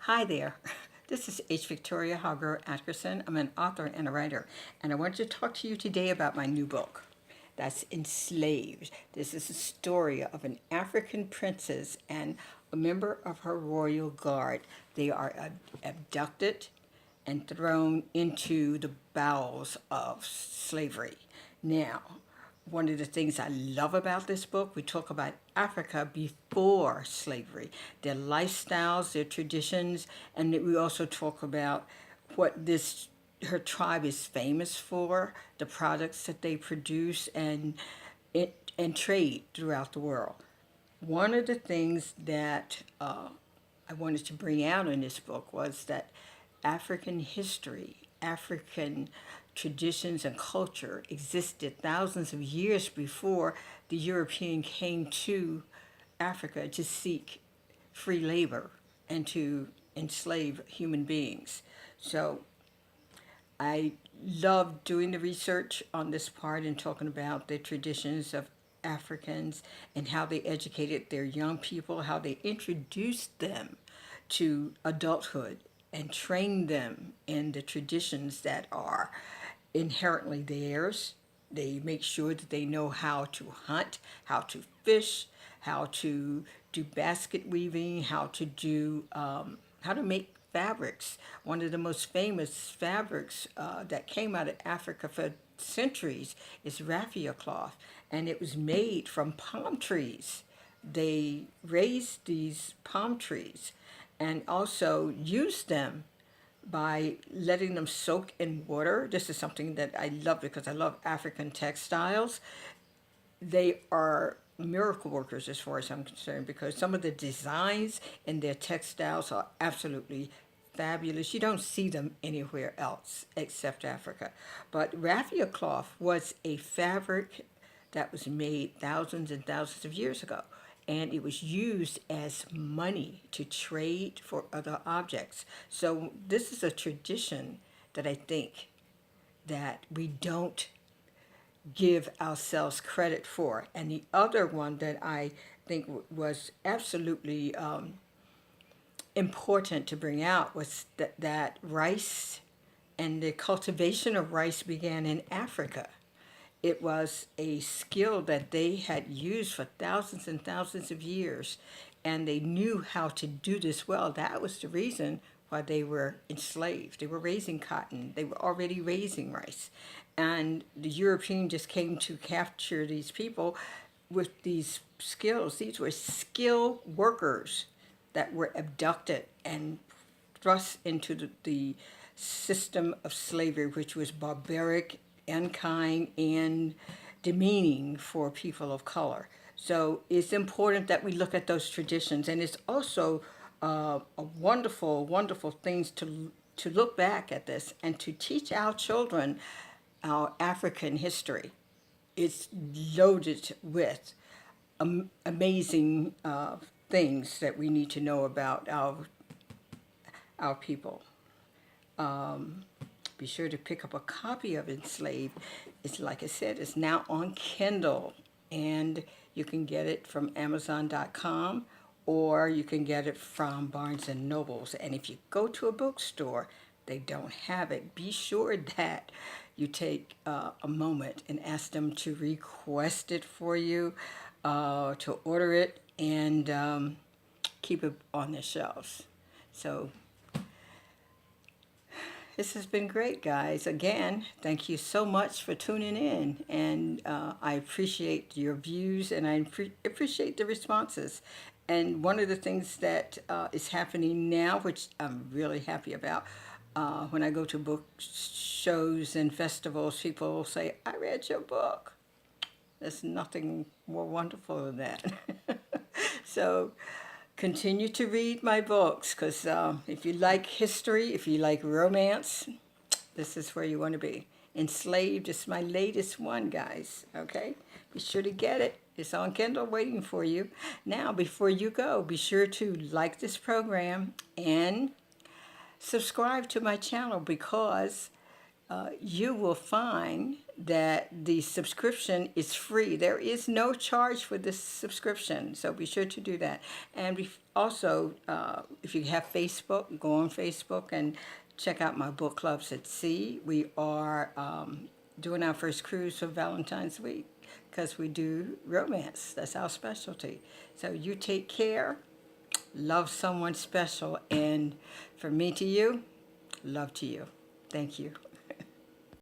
Hi there. This is H. Victoria Hargro Atkerson. I'm an author and a writer, and I want to talk to you today about my new book. That's Enslaved. This is a story of an African princess and a member of her royal guard. They are abducted and thrown into the bowels of slavery. Now, one of the things I love about this book, we talk about Africa before slavery, their lifestyles, their traditions, and we also talk about what this her tribe is famous for, the products that they produce and trade throughout the world. One of the things that I wanted to bring out in this book was that African history, African traditions and culture existed thousands of years before the European came to Africa to seek free labor and to enslave human beings. So I love doing the research on this part and talking about the traditions of Africans and how they educated their young people, how they introduced them to adulthood and trained them in the traditions that are inherently theirs. They make sure that they know how to hunt, how to fish, how to do basket weaving, how to make fabrics. One of the most famous fabrics that came out of Africa for centuries is raffia cloth, and it was made from palm trees. They raised these palm trees and also used them by letting them soak in water. This is something that I love because I love African textiles. They are miracle workers as far as I'm concerned because some of the designs in their textiles are absolutely fabulous. You don't see them anywhere else except Africa. But raffia cloth was a fabric that was made thousands and thousands of years ago. And it was used as money to trade for other objects. So this is a tradition that I think that we don't give ourselves credit for. And the other one that I think was absolutely important to bring out was that rice and the cultivation of rice began in Africa. It was a skill that they had used for thousands and thousands of years, and they knew how to do this well. That was the reason why they were enslaved. They were raising cotton, they were already raising rice. And the European just came to capture these people with these skills. These were skilled workers that were abducted and thrust into the system of slavery, which was barbaric, unkind, and demeaning for people of color. So it's important that we look at those traditions, and it's also a wonderful, wonderful things to look back at this and to teach our children our African history. It's loaded with amazing things that we need to know about our people. Be sure to pick up a copy of Enslaved. It's like I said, it's now on Kindle, and you can get it from Amazon.com or you can get it from Barnes and Nobles. And if you go to a bookstore, they don't have it. Be sure that you take a moment and ask them to request it for you, to order it, and keep it on their shelves. So this has been great, guys. Again, thank you so much for tuning in. And I appreciate your views and I appreciate the responses. And one of the things that is happening now, which I'm really happy about, when I go to book shows and festivals, people will say, I read your book. There's nothing more wonderful than that. So continue to read my books because if you like history, if you like romance, this is where you want to be. Enslaved is my latest one, guys. Okay? Be sure to get it. It's on Kindle waiting for you. Now, before you go, be sure to like this program and subscribe to my channel because you will find that the subscription is free. There is no charge for this subscription, so be sure to do that. And also, if you have Facebook, go on Facebook and check out my book clubs at sea. We are doing our first cruise for Valentine's week because we do romance. That's our specialty. So you take care, love someone special, and from me to you, love to you. Thank you.